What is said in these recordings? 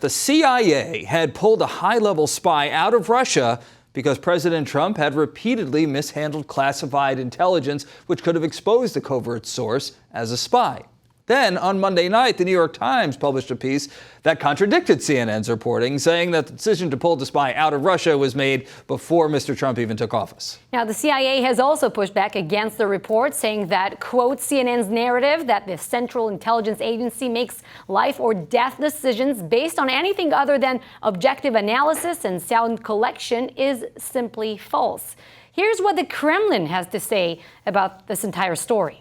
The CIA had pulled a high-level spy out of Russia because President Trump had repeatedly mishandled classified intelligence, which could have exposed the covert source as a spy. Then, on Monday night, the New York Times published a piece that contradicted CNN's reporting, saying that the decision to pull the spy out of Russia was made before Mr. Trump even took office. Now, the CIA has also pushed back against the report, saying that, quote, CNN's narrative that the Central Intelligence Agency makes life or death decisions based on anything other than objective analysis and sound collection is simply false. Here's what the Kremlin has to say about this entire story.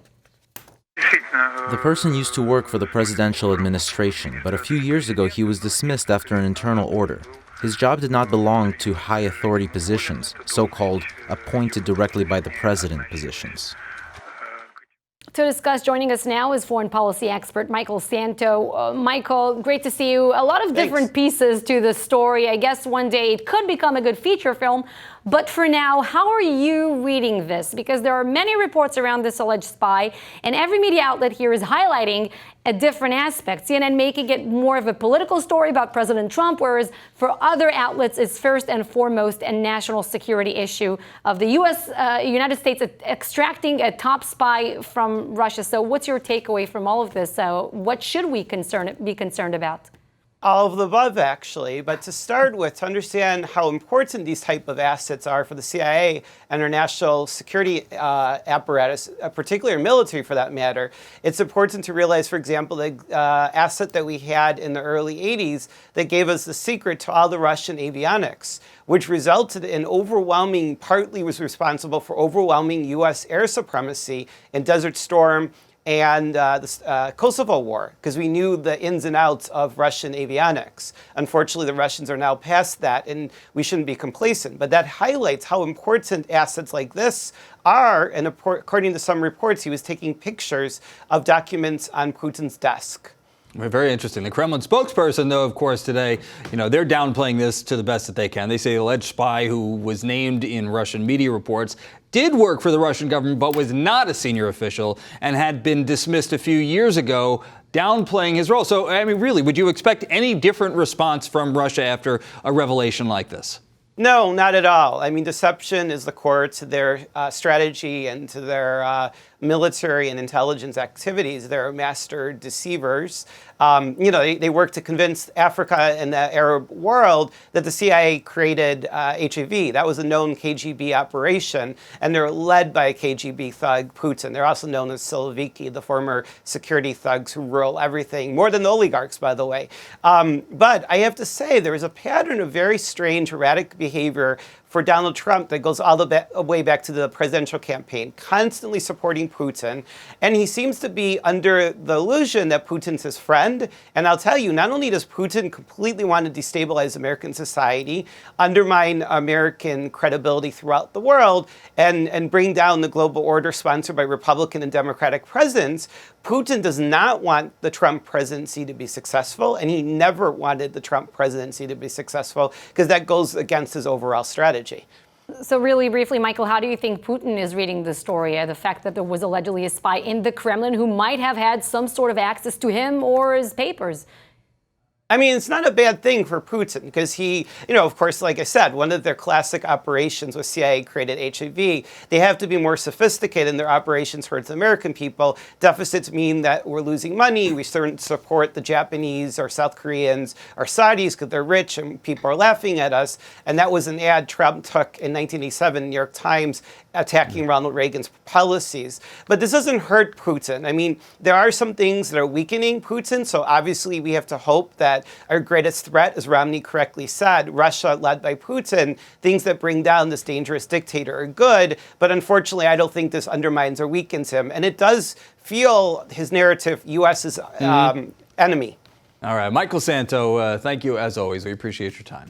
The person used to work for the presidential administration, but a few years ago he was dismissed after an internal order. His job did not belong to high authority positions, so-called appointed directly by the president positions. To discuss, joining us now is foreign policy expert Michael Szanto. Michael, great to see you. A lot of different pieces to the story. I guess one day it could become a good feature film. But for now, how are you reading this? Because there are many reports around this alleged spy, and every media outlet here is highlighting a different aspect. CNN making it more of a political story about President Trump, whereas for other outlets, it's first and foremost a national security issue of the United States extracting a top spy from Russia. So what's your takeaway from all of this? What should we be concerned about? All of the above, actually. But to start with, to understand how important these type of assets are for the CIA and our national security apparatus, particularly our military for that matter, it's important to realize, for example, the asset that we had in the early 80s that gave us the secret to all the Russian avionics, which resulted in partly was responsible for overwhelming U.S. air supremacy in Desert Storm and the Kosovo War, because we knew the ins and outs of Russian avionics. Unfortunately, the Russians are now past that, and we shouldn't be complacent. But that highlights how important assets like this are, and according to some reports, he was taking pictures of documents on Putin's desk. Very interesting. The Kremlin spokesperson, though, of course, today, they're downplaying this to the best that they can. They say the alleged spy who was named in Russian media reports did work for the Russian government, but was not a senior official and had been dismissed a few years ago, downplaying his role. So, I mean, really, would you expect any different response from Russia after a revelation like this? No, not at all. I mean, deception is the core to their strategy and to their military and intelligence activities. They're master deceivers. They work to convince Africa and the Arab world that the CIA created HIV. That was a known KGB operation, and they're led by a KGB thug, Putin. They're also known as Siloviki, the former security thugs who rule everything, more than the oligarchs, by the way. But I have to say, there is a pattern of very strange, erratic behavior for Donald Trump that goes all the way back to the presidential campaign, constantly supporting Putin. And he seems to be under the illusion that Putin's his friend. And I'll tell you, not only does Putin completely want to destabilize American society, undermine American credibility throughout the world, and bring down the global order sponsored by Republican and Democratic presidents, Putin does not want the Trump presidency to be successful, and he never wanted the Trump presidency to be successful because that goes against his overall strategy. So really briefly, Michael, how do you think Putin is reading the story? The fact that there was allegedly a spy in the Kremlin who might have had some sort of access to him or his papers? I mean, it's not a bad thing for Putin because he, of course, like I said, one of their classic operations with CIA-created HIV, they have to be more sophisticated in their operations towards the American people. Deficits mean that we're losing money. We support the Japanese or South Koreans or Saudis because they're rich and people are laughing at us. And that was an ad Trump took in 1987, New York Times, attacking Ronald Reagan's policies. But this doesn't hurt Putin. I mean, there are some things that are weakening Putin. So obviously we have to hope that our greatest threat, as Romney correctly said, Russia led by Putin, things that bring down this dangerous dictator are good. But unfortunately, I don't think this undermines or weakens him. And it does feel his narrative, U.S.'s enemy. All right. Michael Szanto, thank you as always. We appreciate your time.